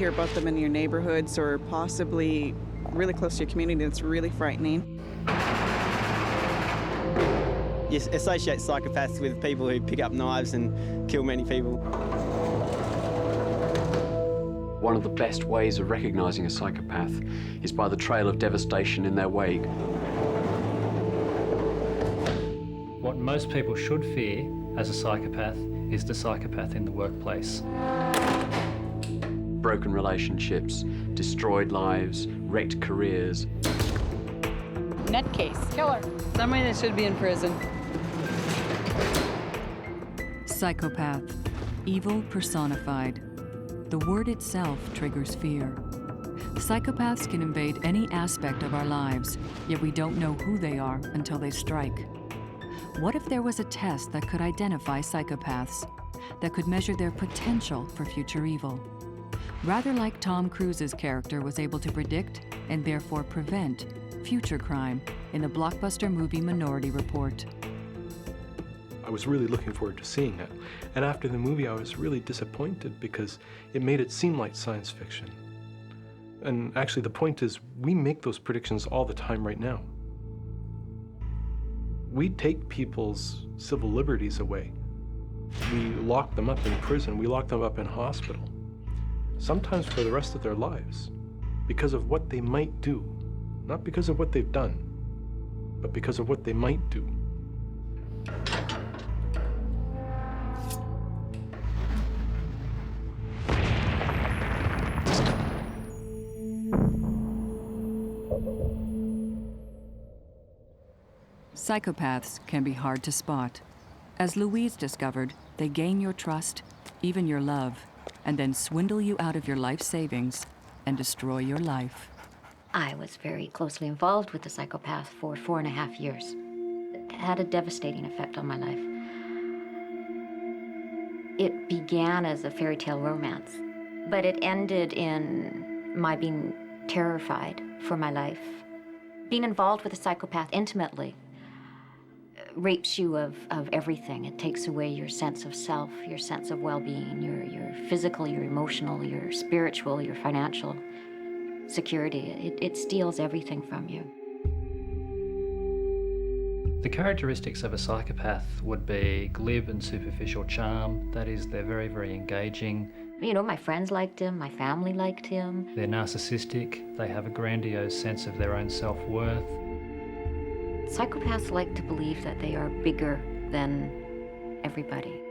hear about them in your neighborhoods or possibly really close to your community. It's really frightening. You associate psychopaths with people who pick up knives and kill many people. One of the best ways of recognising a psychopath is by the trail of devastation in their wake. What most people should fear as a psychopath is the psychopath in the workplace. Broken relationships, destroyed lives, wrecked careers. Nutcase. Killer. Somebody that should be in prison. Psychopath. Evil personified. The word itself triggers fear. Psychopaths can invade any aspect of our lives, yet we don't know who they are until they strike. What if there was a test that could identify psychopaths, that could measure their potential for future evil? Rather like Tom Cruise's character was able to predict and therefore prevent future crime in the blockbuster movie Minority Report. I was really looking forward to seeing it. And after the movie, I was really disappointed because it made it seem like science fiction. And actually, the point is, we make those predictions all the time right now. We take people's civil liberties away. We lock them up in prison. We lock them up in hospital. Sometimes for the rest of their lives, because of what they might do. Not because of what they've done, but because of what they might do. Psychopaths can be hard to spot. As Louise discovered, they gain your trust, even your love, and then swindle you out of your life savings and destroy your life. I was very closely involved with the psychopath for 4.5 years. It had a devastating effect on my life. It began as a fairy tale romance, but it ended in my being terrified for my life. Being involved with a psychopath intimately rapes you of everything. It takes away your sense of self, your sense of well-being, your physical, your emotional, your spiritual, your financial security. It steals everything from you. The characteristics of a psychopath would be glib and superficial charm. That is, they're very, very engaging. You know, my friends liked him, my family liked him. They're narcissistic. They have a grandiose sense of their own self-worth. Psychopaths like to believe that they are bigger than everybody.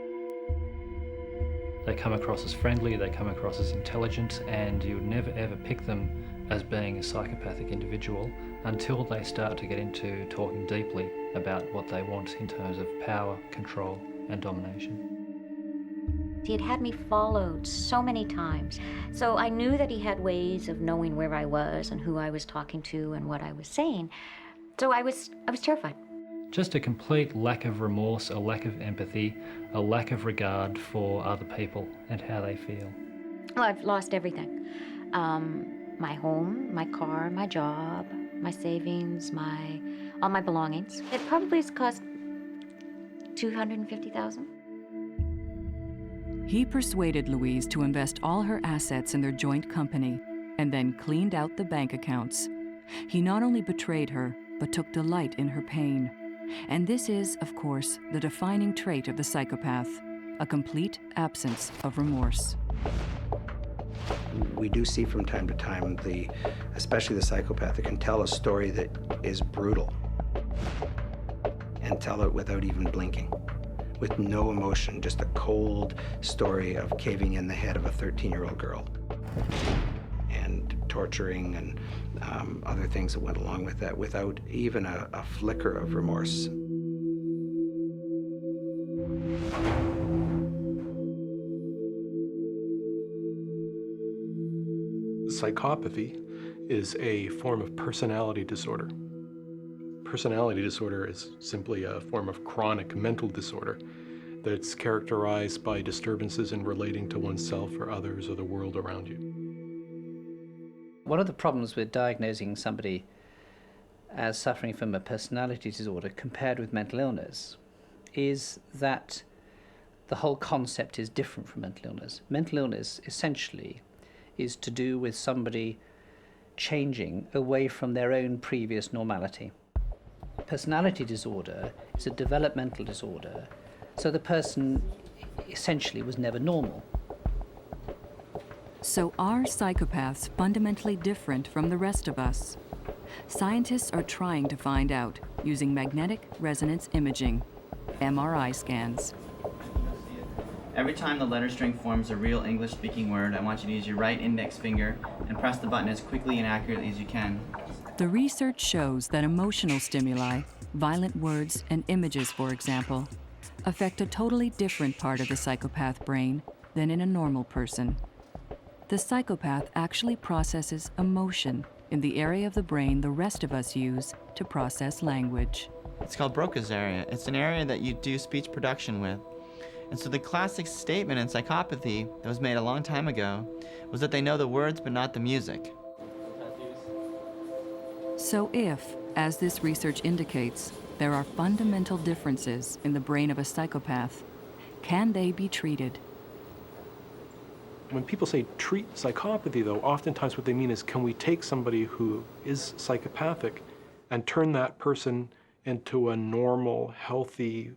They come across as friendly, they come across as intelligent, and you would never ever pick them as being a psychopathic individual until they start to get into talking deeply about what they want in terms of power, control, and domination. He had had me followed so many times, so I knew that he had ways of knowing where I was and who I was talking to and what I was saying. So I was terrified. Just a complete lack of remorse, a lack of empathy, a lack of regard for other people and how they feel. Well, I've lost everything. My home, my car, my job, my savings, all my belongings. It probably has cost $250,000. He persuaded Louise to invest all her assets in their joint company and then cleaned out the bank accounts. He not only betrayed her, but took delight in her pain. And this is, of course, the defining trait of the psychopath, a complete absence of remorse. We do see from time to time, especially the psychopath, that can tell a story that is brutal and tell it without even blinking, with no emotion, just a cold story of caving in the head of a 13-year-old girl and torturing and other things that went along with that without even a flicker of remorse. Psychopathy is a form of personality disorder. Personality disorder is simply a form of chronic mental disorder that's characterized by disturbances in relating to oneself or others or the world around you. One of the problems with diagnosing somebody as suffering from a personality disorder compared with mental illness is that the whole concept is different from mental illness. Mental illness essentially is to do with somebody changing away from their own previous normality. Personality disorder is a developmental disorder, so the person essentially was never normal. So are psychopaths fundamentally different from the rest of us? Scientists are trying to find out using magnetic resonance imaging, MRI scans. Every time the letter string forms a real English-speaking word, I want you to use your right index finger and press the button as quickly and accurately as you can. The research shows that emotional stimuli, violent words and images, for example, affect a totally different part of the psychopath brain than in a normal person. The psychopath actually processes emotion in the area of the brain the rest of us use to process language. It's called Broca's area. It's an area that you do speech production with. And so the classic statement in psychopathy that was made a long time ago was that they know the words but not the music. So if, as this research indicates, there are fundamental differences in the brain of a psychopath, can they be treated? When people say treat psychopathy, though, oftentimes what they mean is, can we take somebody who is psychopathic and turn that person into a normal, healthy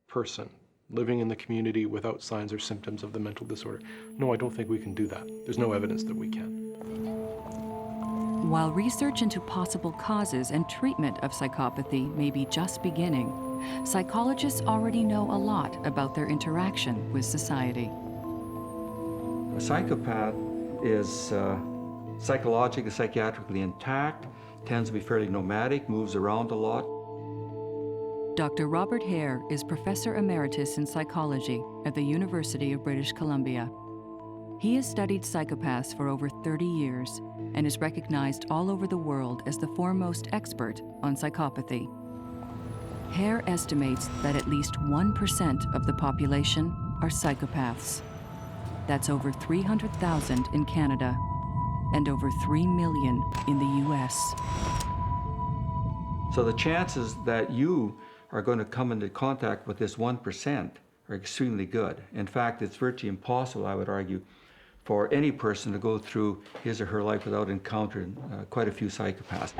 person, living in the community without signs or symptoms of the mental disorder? No, I don't think we can do that. There's no evidence that we can. While research into possible causes and treatment of psychopathy may be just beginning, psychologists already know a lot about their interaction with society. A psychopath is psychologically, psychiatrically intact, tends to be fairly nomadic, moves around a lot. Dr. Robert Hare is Professor Emeritus in Psychology at the University of British Columbia. He has studied psychopaths for over 30 years and is recognized all over the world as the foremost expert on psychopathy. Hare estimates that at least 1% of the population are psychopaths. That's over 300,000 in Canada and over 3 million in the US. So the chances that you are going to come into contact with this 1% are extremely good. In fact, it's virtually impossible, I would argue, for any person to go through his or her life without encountering quite a few psychopaths.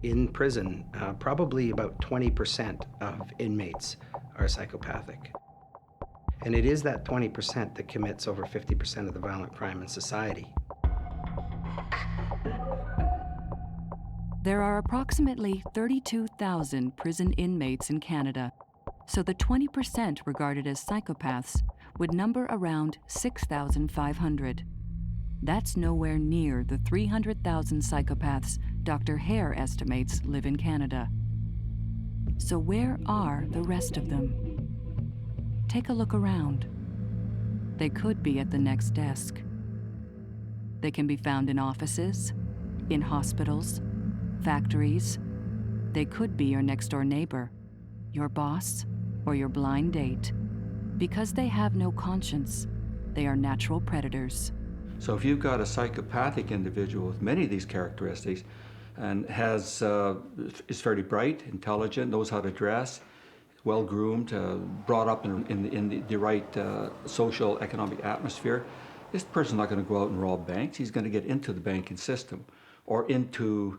In prison, probably about 20% of inmates are psychopathic. And it is that 20% that commits over 50% of the violent crime in society. There are approximately 32,000 prison inmates in Canada, so the 20% regarded as psychopaths would number around 6,500. That's nowhere near the 300,000 psychopaths Dr. Hare estimates live in Canada. So where are the rest of them? Take a look around. They could be at the next desk. They can be found in offices, in hospitals, factories. They could be your next-door neighbor, your boss, or your blind date. Because they have no conscience, they are natural predators. So if you've got a psychopathic individual with many of these characteristics and is fairly bright, intelligent, knows how to dress, well-groomed, brought up in the right social, economic atmosphere, this person's not going to go out and rob banks. He's going to get into the banking system or into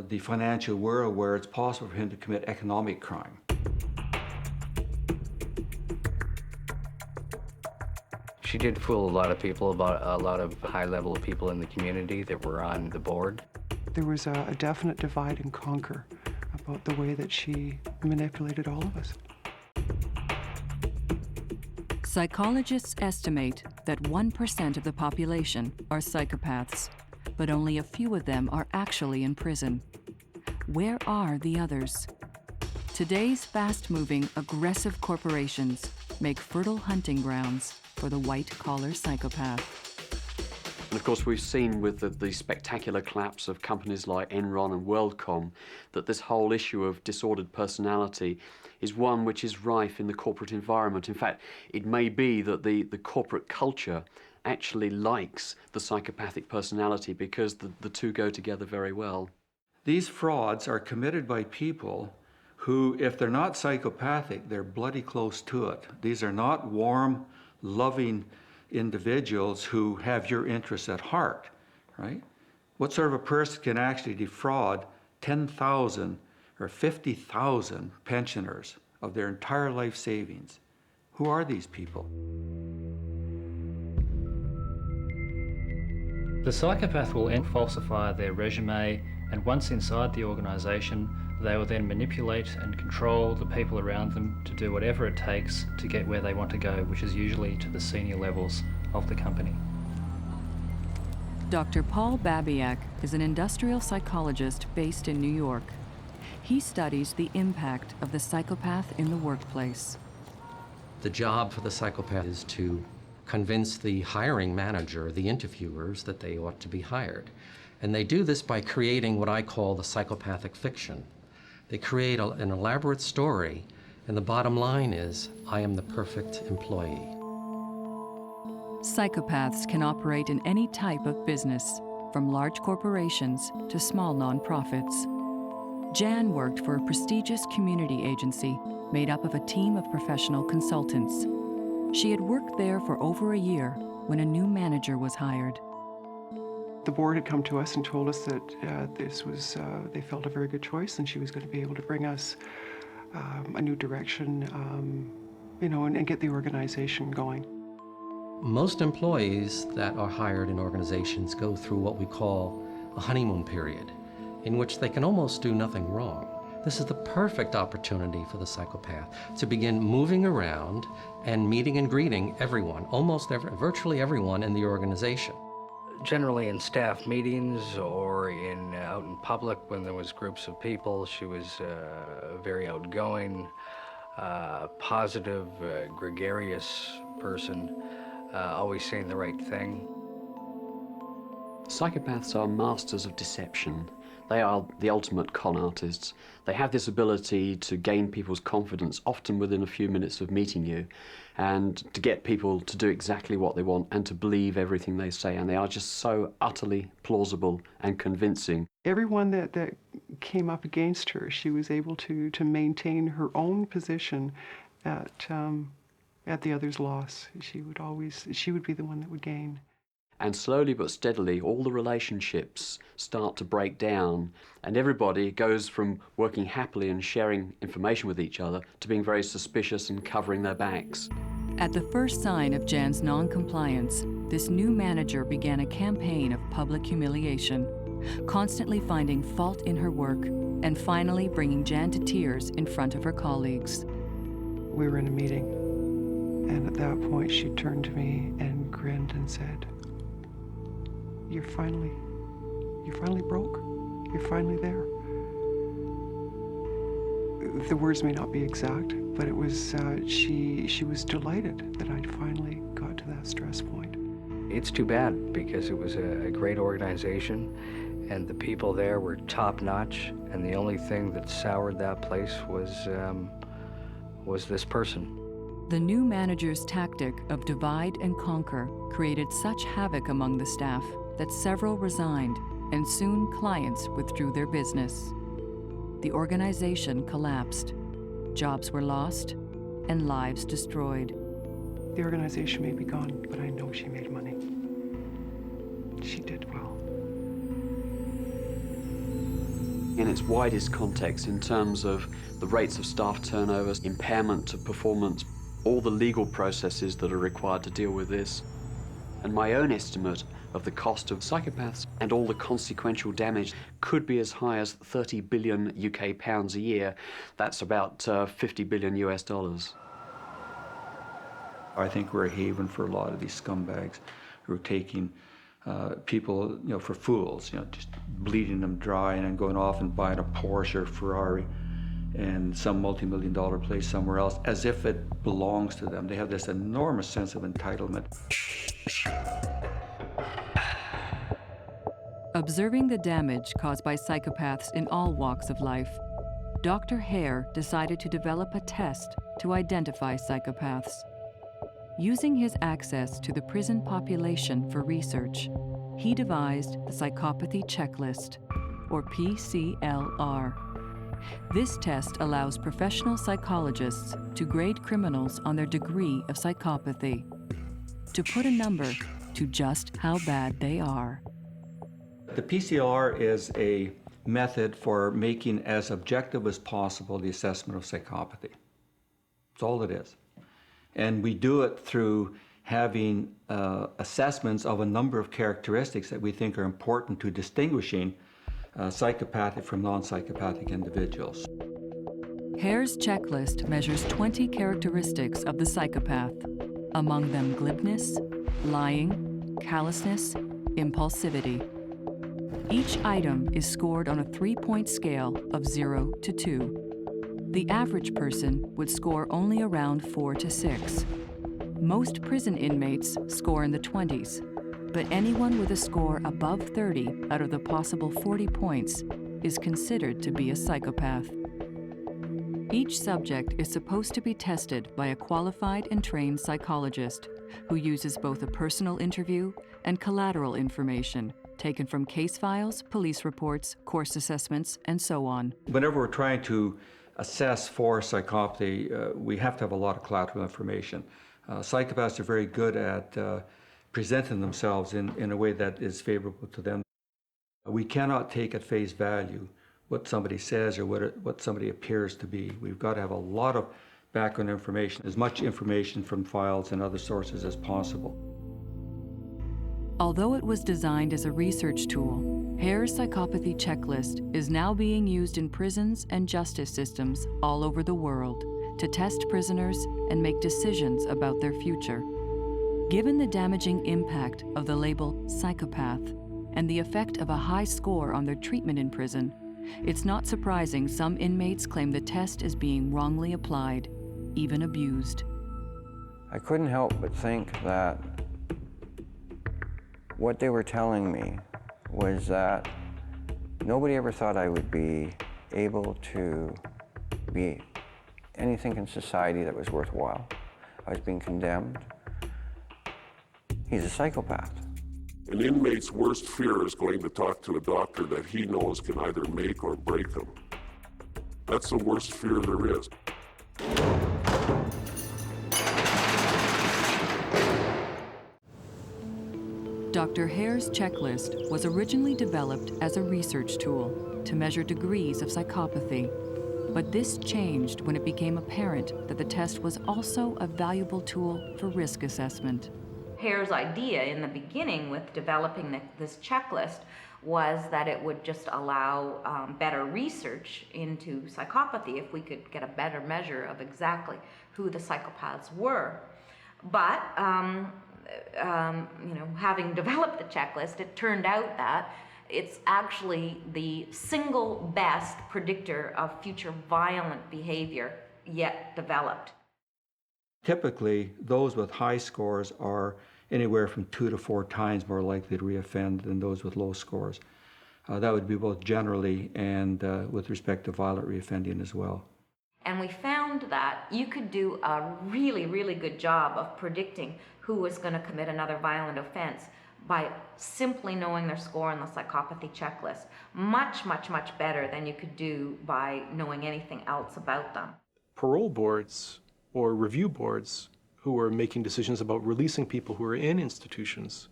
the financial world where it's possible for him to commit economic crime. She did fool a lot of people, about a lot of high-level people in the community that were on the board. There was a definite divide and conquer about the way that she manipulated all of us. Psychologists estimate that 1% of the population are psychopaths, but only a few of them are actually in prison. Where are the others? Today's fast-moving, aggressive corporations make fertile hunting grounds for the white-collar psychopath. And of course, we've seen with the spectacular collapse of companies like Enron and WorldCom that this whole issue of disordered personality is one which is rife in the corporate environment. In fact, it may be that the corporate culture actually likes the psychopathic personality because the two go together very well. These frauds are committed by people who, if they're not psychopathic, they're bloody close to it. These are not warm, loving individuals who have your interests at heart, right? What sort of a person can actually defraud 10,000 or 50,000 pensioners of their entire life savings? Who are these people? The psychopath will then falsify their resume, and once inside the organisation, they will then manipulate and control the people around them to do whatever it takes to get where they want to go, which is usually to the senior levels of the company. Dr. Paul Babiak is an industrial psychologist based in New York. He studies the impact of the psychopath in the workplace. The job for the psychopath is to convince the hiring manager, the interviewers, that they ought to be hired. And they do this by creating what I call the psychopathic fiction. They create an elaborate story, and the bottom line is, I am the perfect employee. Psychopaths can operate in any type of business, from large corporations to small nonprofits. Jan worked for a prestigious community agency made up of a team of professional consultants. She had worked there for over a year when a new manager was hired. The board had come to us and told us that they felt a very good choice, and she was going to be able to bring us a new direction, and get the organization going. Most employees that are hired in organizations go through what we call a honeymoon period, in which they can almost do nothing wrong. This is the perfect opportunity for the psychopath to begin moving around and meeting and greeting everyone, virtually everyone in the organization. Generally in staff meetings or out in public when there was groups of people, she was a very outgoing, positive, gregarious person, always saying the right thing. Psychopaths are masters of deception. They are the ultimate con artists. They have this ability to gain people's confidence, often within a few minutes of meeting you, and to get people to do exactly what they want and to believe everything they say. And they are just so utterly plausible and convincing. Everyone that came up against her, she was able to maintain her own position at the other's loss. She would be the one that would gain. And slowly but steadily, all the relationships start to break down, and everybody goes from working happily and sharing information with each other to being very suspicious and covering their backs. At the first sign of Jan's non-compliance, this new manager began a campaign of public humiliation, constantly finding fault in her work, and finally bringing Jan to tears in front of her colleagues. We were in a meeting, and at that point she turned to me and grinned and said, You're finally broke. You're finally there. The words may not be exact, but it was, she was delighted that I'd finally got to that stress point. It's too bad because it was a great organization and the people there were top-notch, and the only thing that soured that place was this person. The new manager's tactic of divide and conquer created such havoc among the staff that several resigned, and soon clients withdrew their business. The organization collapsed. Jobs were lost and lives destroyed. The organization may be gone, but I know she made money. She did well. In its widest context, in terms of the rates of staff turnover, impairment to performance, all the legal processes that are required to deal with this, and my own estimate of the cost of psychopaths and all the consequential damage could be as high as 30 billion UK pounds a year. That's about 50 billion US dollars. I think we're a haven for a lot of these scumbags who are taking people, for fools, just bleeding them dry and then going off and buying a Porsche or Ferrari and some multi-million-dollar place somewhere else as if it belongs to them. They have this enormous sense of entitlement. Observing the damage caused by psychopaths in all walks of life, Dr. Hare decided to develop a test to identify psychopaths. Using his access to the prison population for research, he devised the Psychopathy Checklist, or PCLR. This test allows professional psychologists to grade criminals on their degree of psychopathy, to put a number to just how bad they are. The PCLR is a method for making as objective as possible the assessment of psychopathy. That's all it is. And we do it through having assessments of a number of characteristics that we think are important to distinguishing psychopathic from non-psychopathic individuals. Hare's checklist measures 20 characteristics of the psychopath, among them glibness, lying, callousness, impulsivity. Each item is scored on a 3-point scale of 0 to 2. The average person would score only around 4 to 6. Most prison inmates score in the 20s, but anyone with a score above 30 out of the possible 40 points is considered to be a psychopath. Each subject is supposed to be tested by a qualified and trained psychologist who uses both a personal interview and collateral information taken from case files, police reports, course assessments, and so on. Whenever we're trying to assess for psychopathy, we have to have a lot of collateral information. Psychopaths are very good at presenting themselves in a way that is favorable to them. We cannot take at face value what somebody says or what somebody appears to be. We've got to have a lot of background information, as much information from files and other sources as possible. Although it was designed as a research tool, Hare's psychopathy checklist is now being used in prisons and justice systems all over the world to test prisoners and make decisions about their future. Given the damaging impact of the label psychopath and the effect of a high score on their treatment in prison, it's not surprising some inmates claim the test is being wrongly applied, even abused. I couldn't help but think that what they were telling me was that nobody ever thought I would be able to be anything in society that was worthwhile. I was being condemned. He's a psychopath. An inmate's worst fear is going to talk to a doctor that he knows can either make or break him. That's the worst fear there is. Dr. Hare's checklist was originally developed as a research tool to measure degrees of psychopathy, but this changed when it became apparent that the test was also a valuable tool for risk assessment. Hare's idea in the beginning with developing this checklist was that it would just allow better research into psychopathy if we could get a better measure of exactly who the psychopaths were. But having developed the checklist, it turned out that it's actually the single best predictor of future violent behavior yet developed. Typically, those with high scores are anywhere from 2 to 4 times more likely to reoffend than those with low scores. That would be both generally and with respect to violent reoffending as well. And we found that you could do a really, really good job of predicting who was going to commit another violent offense by simply knowing their score on the psychopathy checklist. Much, much, much better than you could do by knowing anything else about them. Parole boards or review boards who are making decisions about releasing people who are in institutions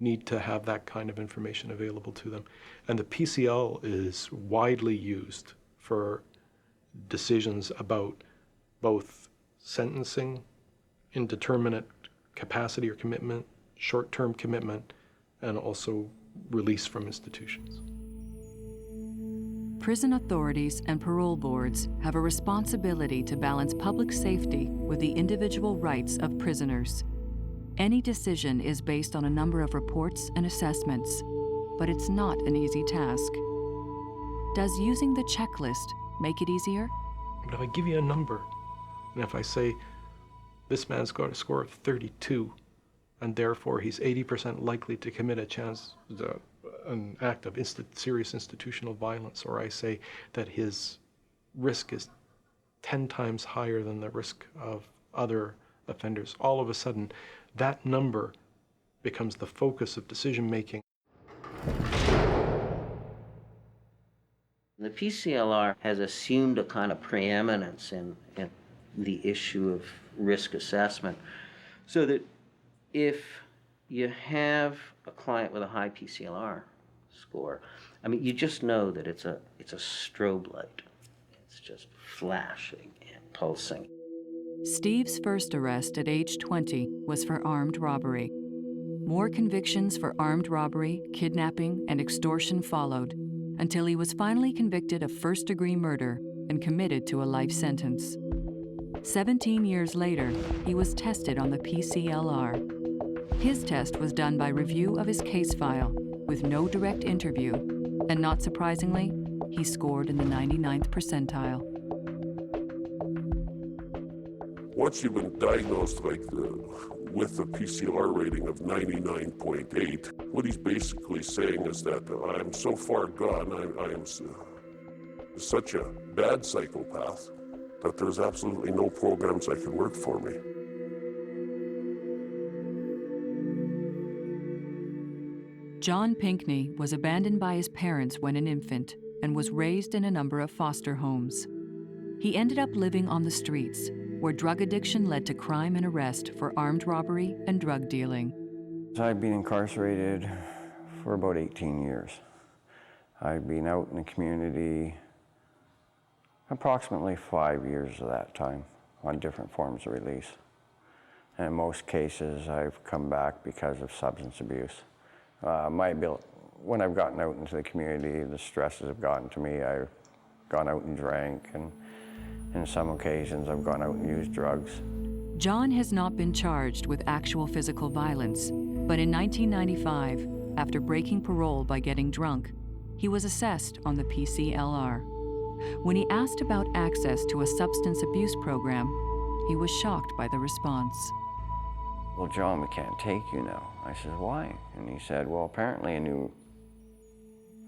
need to have that kind of information available to them. And the PCL is widely used for decisions about both sentencing, indeterminate capacity or commitment, short-term commitment, and also release from institutions. Prison authorities and parole boards have a responsibility to balance public safety with the individual rights of prisoners. Any decision is based on a number of reports and assessments, but it's not an easy task. Does using the checklist make it easier? But if I give you a number, and if I say, this man's got a score of 32, and therefore he's 80% likely to commit an act of serious institutional violence, or I say that his risk is 10 times higher than the risk of other offenders, all of a sudden that number becomes the focus of decision making. The PCLR has assumed a kind of preeminence in the issue of risk assessment, so that if you have a client with a high PCLR score, I mean, you just know that it's a strobe light. It's just flashing and pulsing. Steve's first arrest at age 20 was for armed robbery. More convictions for armed robbery, kidnapping, and extortion followed until he was finally convicted of first-degree murder and committed to a life sentence. 17 years later, he was tested on the PCLR. His test was done by review of his case file with no direct interview, and not surprisingly, he scored in the 99th percentile. Once you've been diagnosed with a PCLR rating of 99.8, what he's basically saying is that I am so far gone, I am such a bad psychopath that there's absolutely no programs that can work for me. John Pinkney was abandoned by his parents when an infant and was raised in a number of foster homes. He ended up living on the streets, where drug addiction led to crime and arrest for armed robbery and drug dealing. I've been incarcerated for about 18 years. I've been out in the community approximately 5 years of that time on different forms of release. And in most cases, I've come back because of substance abuse. When I've gotten out into the community, the stresses have gotten to me. I've gone out and drank, and in some occasions, I've gone out and used drugs. John has not been charged with actual physical violence, but in 1995, after breaking parole by getting drunk, he was assessed on the PCLR. When he asked about access to a substance abuse program, he was shocked by the response. Well, John, we can't take you now. I said, why? And he said, well, apparently a new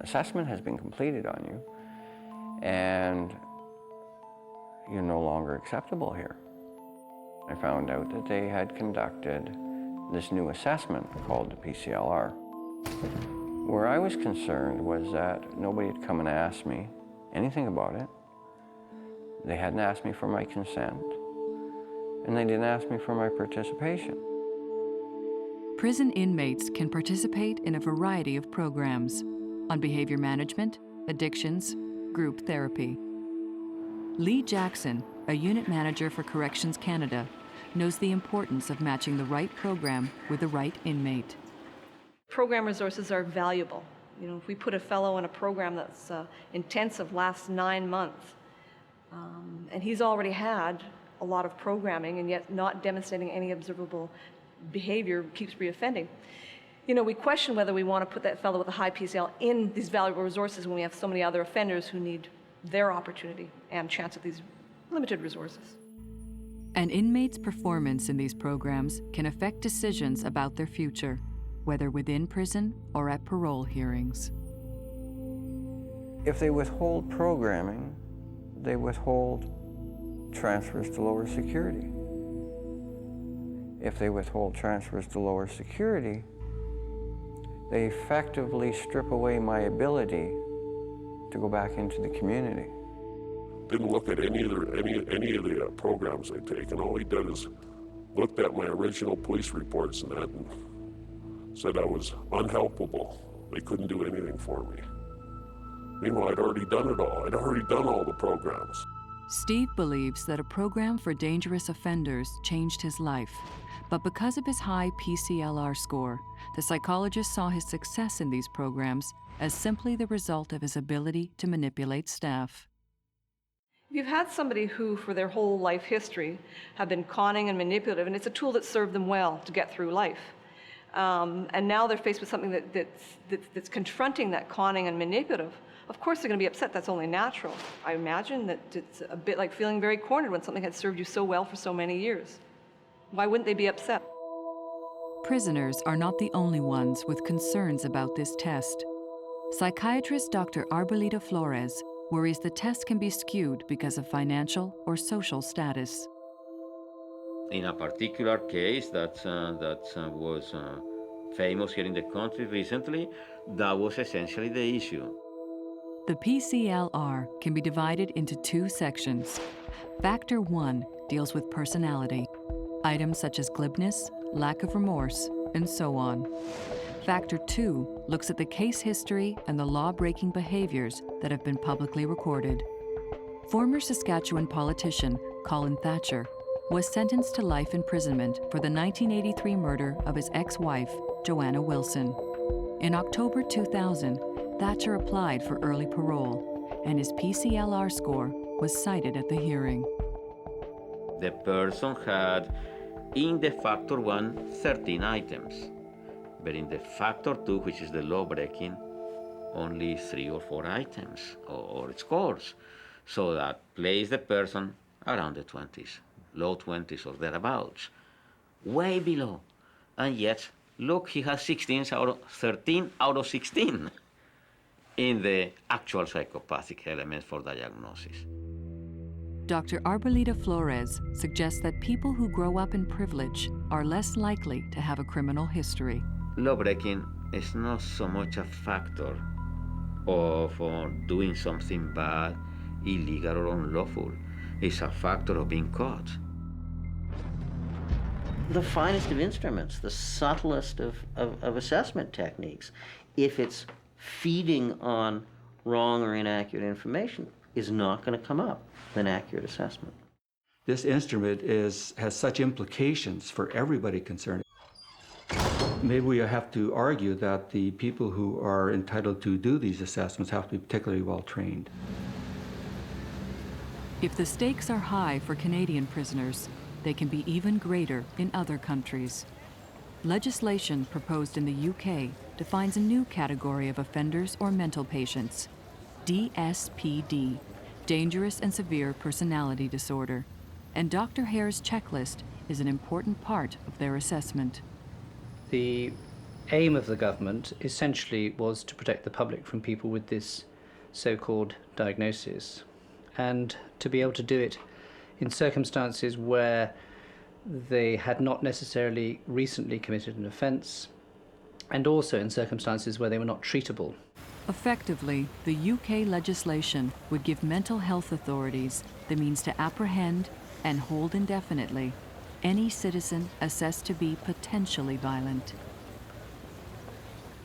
assessment has been completed on you, and you're no longer acceptable here. I found out that they had conducted this new assessment called the PCLR. Where I was concerned was that nobody had come and asked me anything about it. They hadn't asked me for my consent, and they didn't ask me for my participation. Prison inmates can participate in a variety of programs on behavior management, addictions, group therapy. Lee Jackson, a unit manager for Corrections Canada, knows the importance of matching the right program with the right inmate. Program resources are valuable. You know, if we put a fellow in a program that's intensive, lasts 9 months, and he's already had a lot of programming and yet not demonstrating any observable behavior, keeps reoffending. You know, we question whether we want to put that fellow with a high PCL in these valuable resources when we have so many other offenders who need their opportunity and chance of these limited resources. An inmate's performance in these programs can affect decisions about their future, whether within prison or at parole hearings. If they withhold programming, they withhold transfers to lower security. If they withhold transfers to lower security, they effectively strip away my ability to go back into the community. Didn't look at any of the programs I take, and all he did is looked at my original police reports and that, and said I was unhelpable. They couldn't do anything for me. Meanwhile, I'd already done it all. I'd already done all the programs. Steve believes that a program for dangerous offenders changed his life, but because of his high PCLR score, the psychologist saw his success in these programs as simply the result of his ability to manipulate staff. If you've had somebody who, for their whole life history, have been conning and manipulative, and it's a tool that served them well to get through life, and now they're faced with something that's confronting that conning and manipulative, of course they're going to be upset. That's only natural. I imagine that it's a bit like feeling very cornered when something had served you so well for so many years. Why wouldn't they be upset? Prisoners are not the only ones with concerns about this test. Psychiatrist Dr. Arbolito Flores worries the test can be skewed because of financial or social status. In a particular case that was famous here in the country recently, that was essentially the issue. The PCLR can be divided into two sections. Factor 1 deals with personality, items such as glibness, lack of remorse, and so on. Factor 2 looks at the case history and the law-breaking behaviors that have been publicly recorded. Former Saskatchewan politician Colin Thatcher was sentenced to life imprisonment for the 1983 murder of his ex-wife, Joanna Wilson. In October 2000, Thatcher applied for early parole, and his PCLR score was cited at the hearing. The person had, in the factor 1, 13 items, but in the factor 2, which is the law breaking, only 3 or 4 items or scores. So that places the person around the 20s, low 20s or thereabouts, way below. And yet, look, he has 13 out of 16 in the actual psychopathic elements for diagnosis. Dr. Arboleda Flores suggests that people who grow up in privilege are less likely to have a criminal history. Law-breaking is not so much a factor of doing something bad, illegal or unlawful. It's a factor of being caught. The finest of instruments, the subtlest of assessment techniques, if it's feeding on wrong or inaccurate information, is not going to come up with an accurate assessment. This instrument has such implications for everybody concerned. Maybe we have to argue that the people who are entitled to do these assessments have to be particularly well trained. If the stakes are high for Canadian prisoners, they can be even greater in other countries. Legislation proposed in the UK defines a new category of offenders or mental patients, DSPD, Dangerous and Severe Personality Disorder, and Dr. Hare's checklist is an important part of their assessment. The aim of the government essentially was to protect the public from people with this so-called diagnosis, and to be able to do it in circumstances where they had not necessarily recently committed an offence, and also in circumstances where they were not treatable. Effectively, the UK legislation would give mental health authorities the means to apprehend and hold indefinitely any citizen assessed to be potentially violent.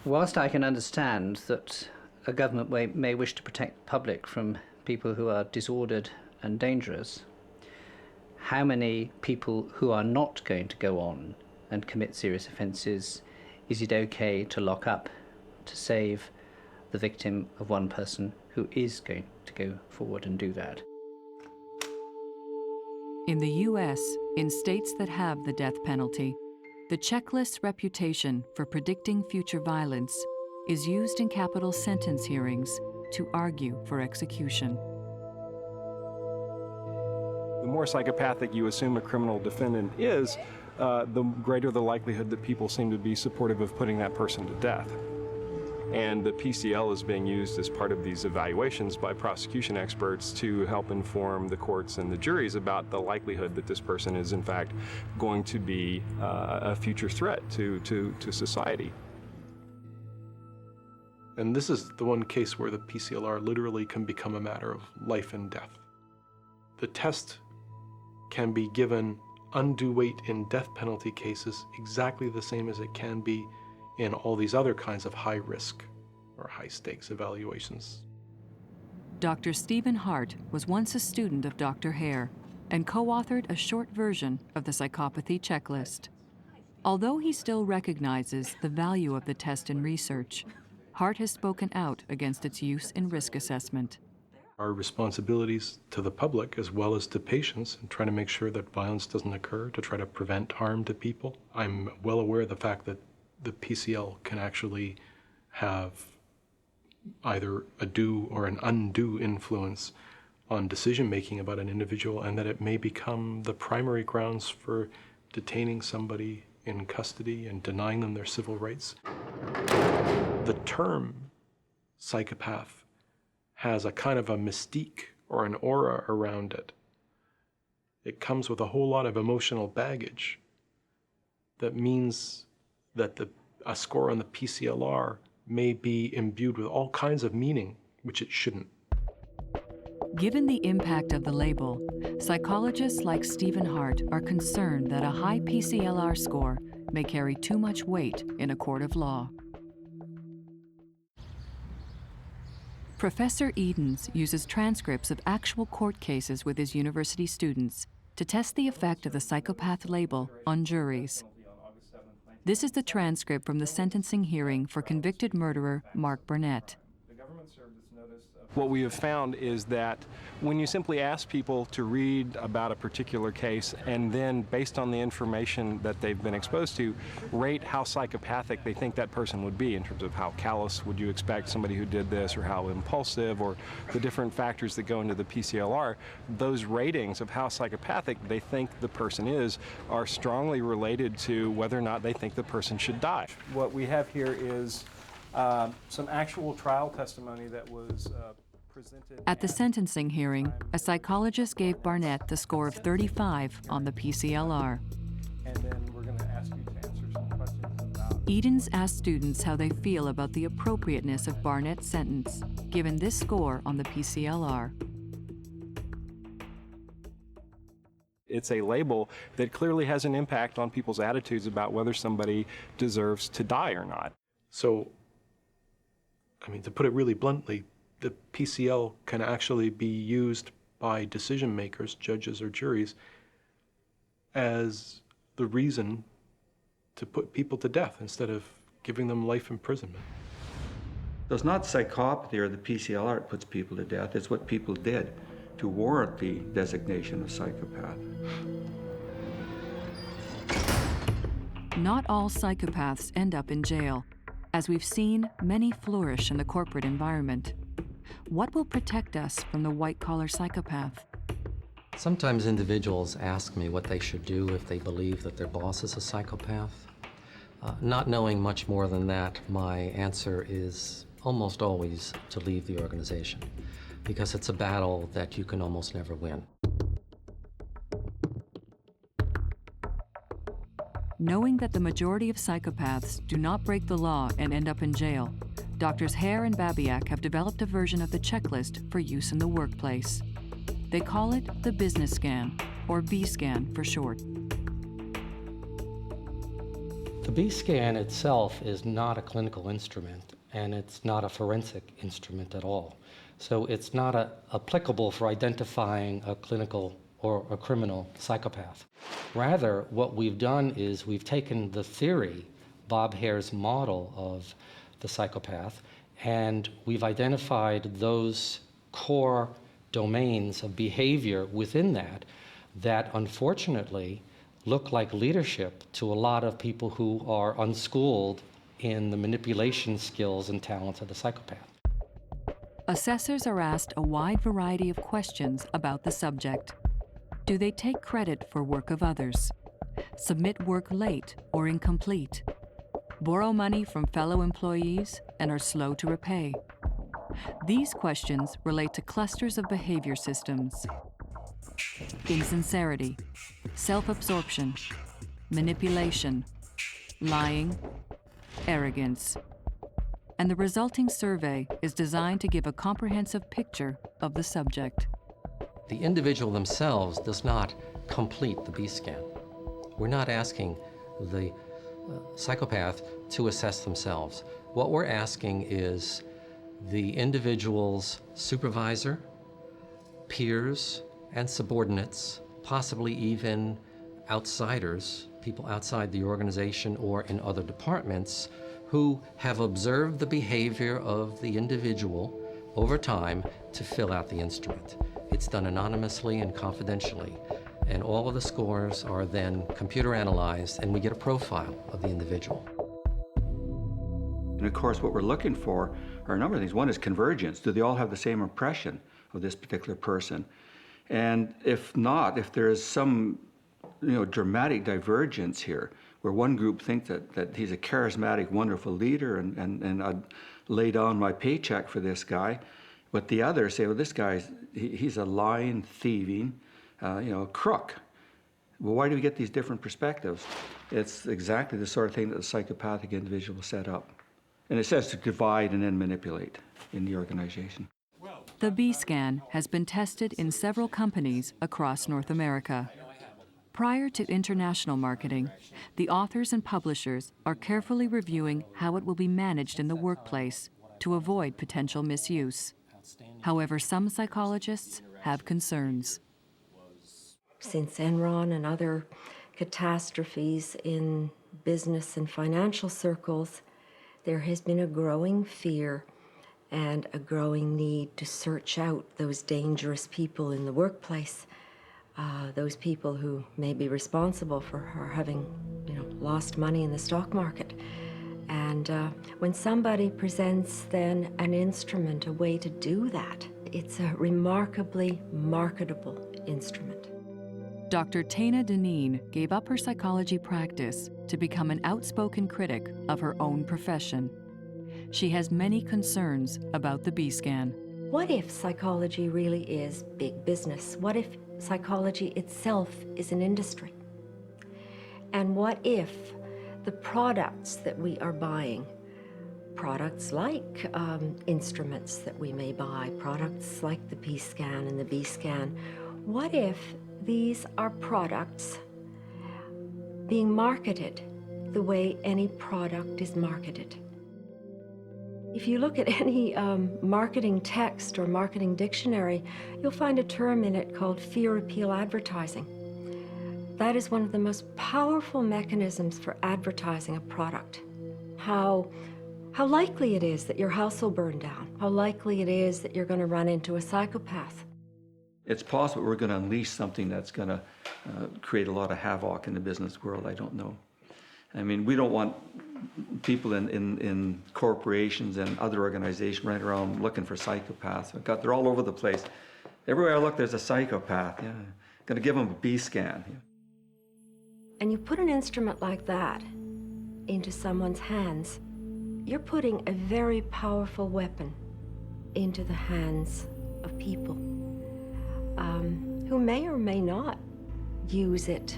Whilst I can understand that a government may wish to protect the public from people who are disordered and dangerous, how many people who are not going to go on and commit serious offences is it okay to lock up to save the victim of one person who is going to go forward and do that? In the US, in states that have the death penalty, the checklist's reputation for predicting future violence is used in capital sentence hearings to argue for execution. The more psychopathic you assume a criminal defendant is, the greater the likelihood that people seem to be supportive of putting that person to death. And the PCL is being used as part of these evaluations by prosecution experts to help inform the courts and the juries about the likelihood that this person is in fact going to be a future threat to society. And this is the one case where the PCLR literally can become a matter of life and death. The test can be given undue weight in death penalty cases exactly the same as it can be in all these other kinds of high risk or high stakes evaluations. Dr. Stephen Hart was once a student of Dr. Hare and co-authored a short version of the psychopathy checklist. Although he still recognizes the value of the test in research, Hart has spoken out against its use in risk assessment. Our responsibilities to the public as well as to patients and trying to make sure that violence doesn't occur, to try to prevent harm to people. I'm well aware of the fact that the PCL can actually have either a due or an undue influence on decision-making about an individual, and that it may become the primary grounds for detaining somebody in custody and denying them their civil rights. The term psychopath has a kind of a mystique or an aura around it. It comes with a whole lot of emotional baggage that means that a score on the PCLR may be imbued with all kinds of meaning which it shouldn't. Given the impact of the label, psychologists like Stephen Hart are concerned that a high PCLR score may carry too much weight in a court of law. Professor Edens uses transcripts of actual court cases with his university students to test the effect of the psychopath label on juries. This is the transcript from the sentencing hearing for convicted murderer Mark Burnett. What we have found is that when you simply ask people to read about a particular case and then, based on the information that they've been exposed to, rate how psychopathic they think that person would be in terms of how callous would you expect somebody who did this, or how impulsive, or the different factors that go into the PCLR, those ratings of how psychopathic they think the person is are strongly related to whether or not they think the person should die. What we have here is some actual trial testimony that was presented. At the sentencing hearing, a psychologist gave Barnett the score of 35 on the PCLR. And then we're going to ask you to answer some questions about... Edens asked students how they feel about the appropriateness of Barnett's sentence, given this score on the PCLR. It's a label that clearly has an impact on people's attitudes about whether somebody deserves to die or not. So, I mean, to put it really bluntly, the PCL can actually be used by decision makers, judges or juries, as the reason to put people to death instead of giving them life imprisonment. So it's not psychopathy or the PCLR that puts people to death, it's what people did to warrant the designation of psychopath. Not all psychopaths end up in jail. As we've seen, many flourish in the corporate environment. What will protect us from the white-collar psychopath? Sometimes individuals ask me what they should do if they believe that their boss is a psychopath. Not knowing much more than that, my answer is almost always to leave the organization, because it's a battle that you can almost never win. Knowing that the majority of psychopaths do not break the law and end up in jail, Doctors Hare and Babiak have developed a version of the checklist for use in the workplace. They call it the business scan, or B-scan for short. The B-scan itself is not a clinical instrument, and it's not a forensic instrument at all. So it's not applicable for identifying a clinical or a criminal psychopath. Rather, what we've done is we've taken the theory, Bob Hare's model of the psychopath, and we've identified those core domains of behavior within that unfortunately look like leadership to a lot of people who are unschooled in the manipulation skills and talents of the psychopath. Assessors are asked a wide variety of questions about the subject. Do they take credit for work of others? Submit work late or incomplete? Borrow money from fellow employees and are slow to repay? These questions relate to clusters of behavior systems: insincerity, self-absorption, manipulation, lying, arrogance. And the resulting survey is designed to give a comprehensive picture of the subject. The individual themselves does not complete the B-scan. We're not asking the psychopath to assess themselves. What we're asking is the individual's supervisor, peers, and subordinates, possibly even outsiders, people outside the organization or in other departments, who have observed the behavior of the individual over time to fill out the instrument. It's done anonymously and confidentially, and all of the scores are then computer analyzed, and we get a profile of the individual. And of course, what we're looking for are a number of things. One is convergence. Do they all have the same impression of this particular person? And if not, if there is some dramatic divergence here, where one group think that he's a charismatic, wonderful leader and I'd lay down my paycheck for this guy, but the others say, well, this guy's, he's a lying, thieving, crook. Well, why do we get these different perspectives? It's exactly the sort of thing that the psychopathic individual set up. And it says to divide and then manipulate in the organization. The B-Scan has been tested in several companies across North America. Prior to international marketing, the authors and publishers are carefully reviewing how it will be managed in the workplace to avoid potential misuse. However, some psychologists have concerns. Since Enron and other catastrophes in business and financial circles, there has been a growing fear and a growing need to search out those dangerous people in the workplace, those people who may be responsible for her having, lost money in the stock market. And when somebody presents then an instrument, a way to do that, it's a remarkably marketable instrument. Dr. Tana Deneen gave up her psychology practice to become an outspoken critic of her own profession. She has many concerns about the B-Scan. What if psychology really is big business? What if psychology itself is an industry? And what if the products that we are buying, products like instruments that we may buy, products like the P-Scan and the B-Scan, what if these are products being marketed the way any product is marketed? If you look at any marketing text or marketing dictionary, you'll find a term in it called fear appeal advertising. That is one of the most powerful mechanisms for advertising a product. How likely it is that your house will burn down, how likely it is that you're going to run into a psychopath. It's possible we're going to unleash something that's going to create a lot of havoc in the business world. I don't know. I mean, we don't want people in corporations and other organizations running around looking for psychopaths. God, they're all over the place. Everywhere I look, there's a psychopath. Yeah, going to give them a B-Scan. Yeah. And you put an instrument like that into someone's hands, you're putting a very powerful weapon into the hands of people who may or may not use it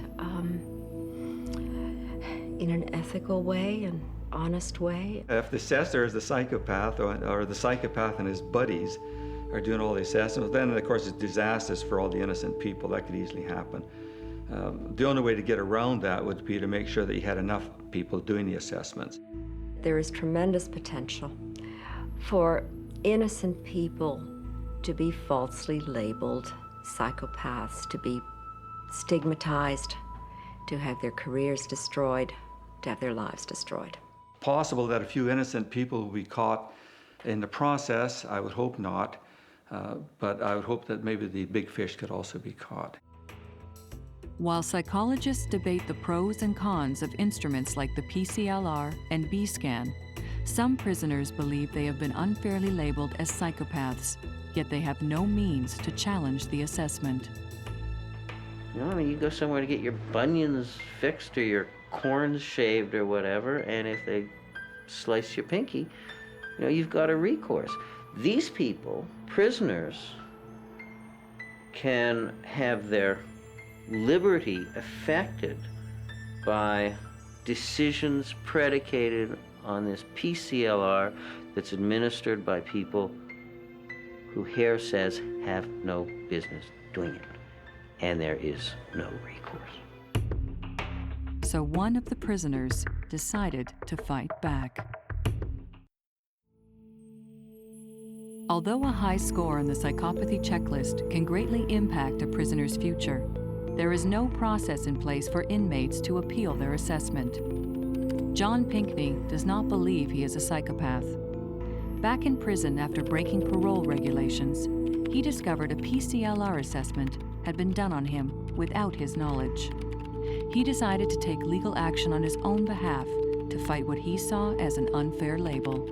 in an ethical way, an honest way. If the assessor is the psychopath or the psychopath and his buddies are doing all the assessments, then of course it's disastrous for all the innocent people. That could easily happen. The only way to get around that would be to make sure that you had enough people doing the assessments. There is tremendous potential for innocent people to be falsely labeled psychopaths, to be stigmatized, to have their careers destroyed, to have their lives destroyed. Possible that a few innocent people will be caught in the process. I would hope not, but I would hope that maybe the big fish could also be caught. While psychologists debate the pros and cons of instruments like the PCLR and B-Scan, some prisoners believe they have been unfairly labeled as psychopaths, yet they have no means to challenge the assessment. You go somewhere to get your bunions fixed or your corns shaved or whatever, and if they slice your pinky, you've got a recourse. These people, prisoners, can have their liberty affected by decisions predicated on this PCLR that's administered by people who Hare says have no business doing it. And there is no recourse. So one of the prisoners decided to fight back. Although a high score on the psychopathy checklist can greatly impact a prisoner's future, there is no process in place for inmates to appeal their assessment. John Pinckney does not believe he is a psychopath. Back in prison after breaking parole regulations, he discovered a PCLR assessment had been done on him without his knowledge. He decided to take legal action on his own behalf to fight what he saw as an unfair label.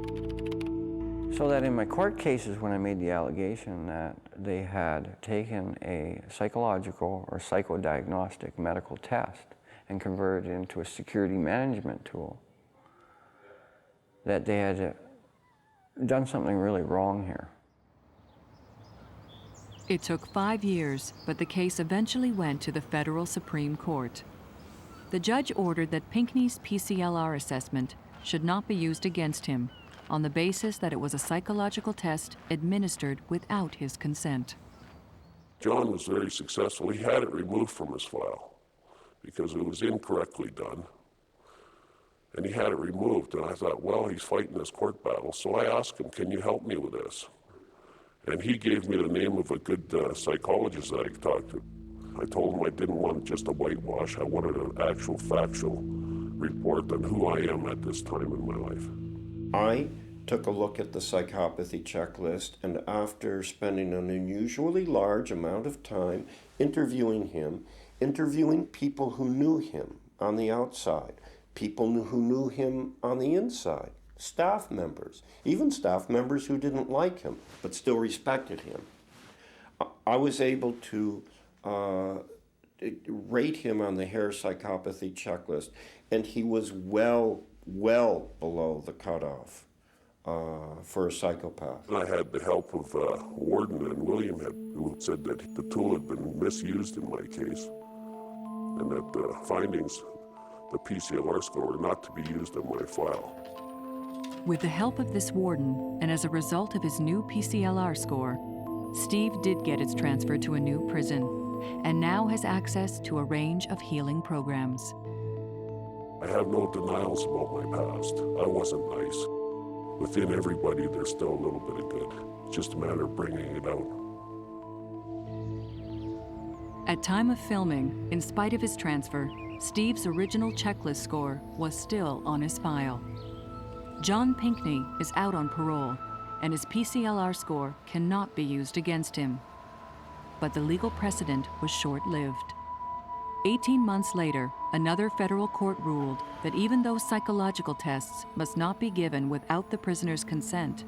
So that in my court cases, when I made the allegation that they had taken a psychological or psychodiagnostic medical test and converted it into a security management tool, that they had done something really wrong here. It took 5 years, but the case eventually went to the Federal Supreme Court. The judge ordered that Pinckney's PCLR assessment should not be used against him, on the basis that it was a psychological test administered without his consent. John was very successful. He had it removed from his file because it was incorrectly done. And he had it removed, and I thought, well, he's fighting this court battle. So I asked him, can you help me with this? And he gave me the name of a good psychologist that I could talk to. I told him I didn't want just a whitewash. I wanted an actual factual report on who I am at this time in my life. I took a look at the psychopathy checklist, and after spending an unusually large amount of time interviewing him, interviewing people who knew him on the outside, people who knew him on the inside, staff members, even staff members who didn't like him but still respected him, I was able to rate him on the Hare psychopathy checklist, and he was well below the cutoff for a psychopath. And I had the help of Warden and William, who said that the tool had been misused in my case, and that the findings, the PCLR score, were not to be used in my file. With the help of this warden, and as a result of his new PCLR score, Steve did get his transfer to a new prison, and now has access to a range of healing programs. I have no denials about my past. I wasn't nice. Within everybody, there's still a little bit of good. It's just a matter of bringing it out. At time of filming, in spite of his transfer, Steve's original checklist score was still on his file. John Pinckney is out on parole, and his PCLR score cannot be used against him. But the legal precedent was short-lived. 18 months later, another federal court ruled that even though psychological tests must not be given without the prisoner's consent,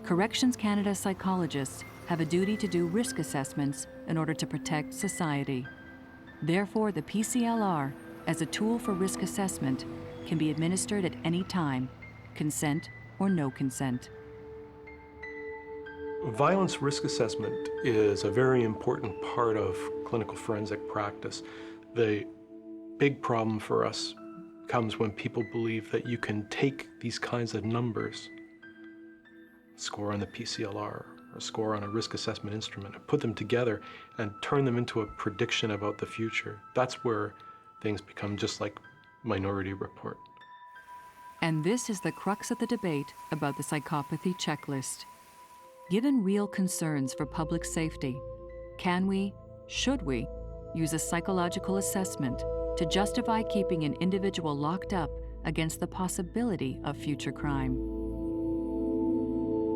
Corrections Canada psychologists have a duty to do risk assessments in order to protect society. Therefore, the PCLR, as a tool for risk assessment, can be administered at any time, consent or no consent. Violence risk assessment is a very important part of clinical forensic practice. The big problem for us comes when people believe that you can take these kinds of numbers, score on the PCLR or score on a risk assessment instrument, and put them together and turn them into a prediction about the future. That's where things become just like Minority Report. And this is the crux of the debate about the psychopathy checklist. Given real concerns for public safety, can we, should we, use a psychological assessment to justify keeping an individual locked up against the possibility of future crime?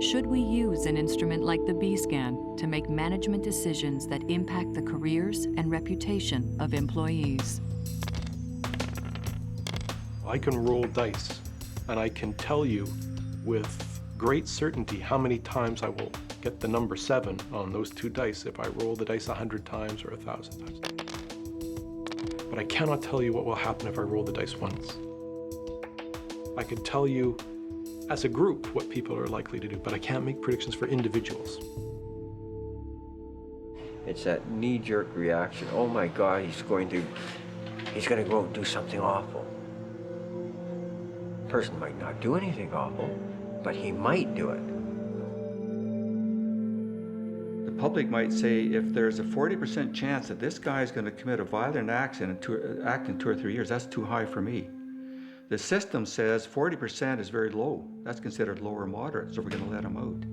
Should we use an instrument like the B-scan to make management decisions that impact the careers and reputation of employees? I can roll dice, and I can tell you with great certainty how many times I will get the number 7 on those 2 dice if I roll the dice 100 times or 1,000 times. But I cannot tell you what will happen if I roll the dice once. I can tell you as a group what people are likely to do, but I can't make predictions for individuals. It's that knee-jerk reaction. Oh my God, he's going to go and do something awful. The person might not do anything awful, but he might do it. The public might say, if there's a 40% chance that this guy is going to commit a violent act in 2 or 3 years, that's too high for me. The system says 40% is very low. That's considered low or moderate, so we're going to let him out.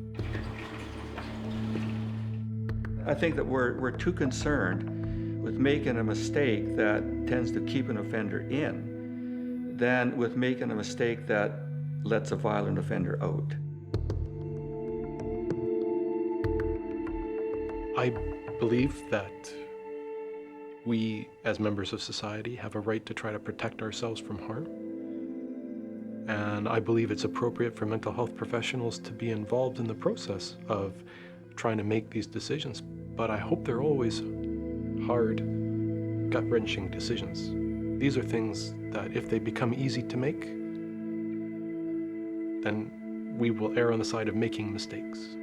I think that we're too concerned with making a mistake that tends to keep an offender in than with making a mistake that lets a violent offender out. I believe that we, as members of society, have a right to try to protect ourselves from harm. And I believe it's appropriate for mental health professionals to be involved in the process of trying to make these decisions. But I hope they're always hard, gut-wrenching decisions. These are things that if they become easy to make, then we will err on the side of making mistakes.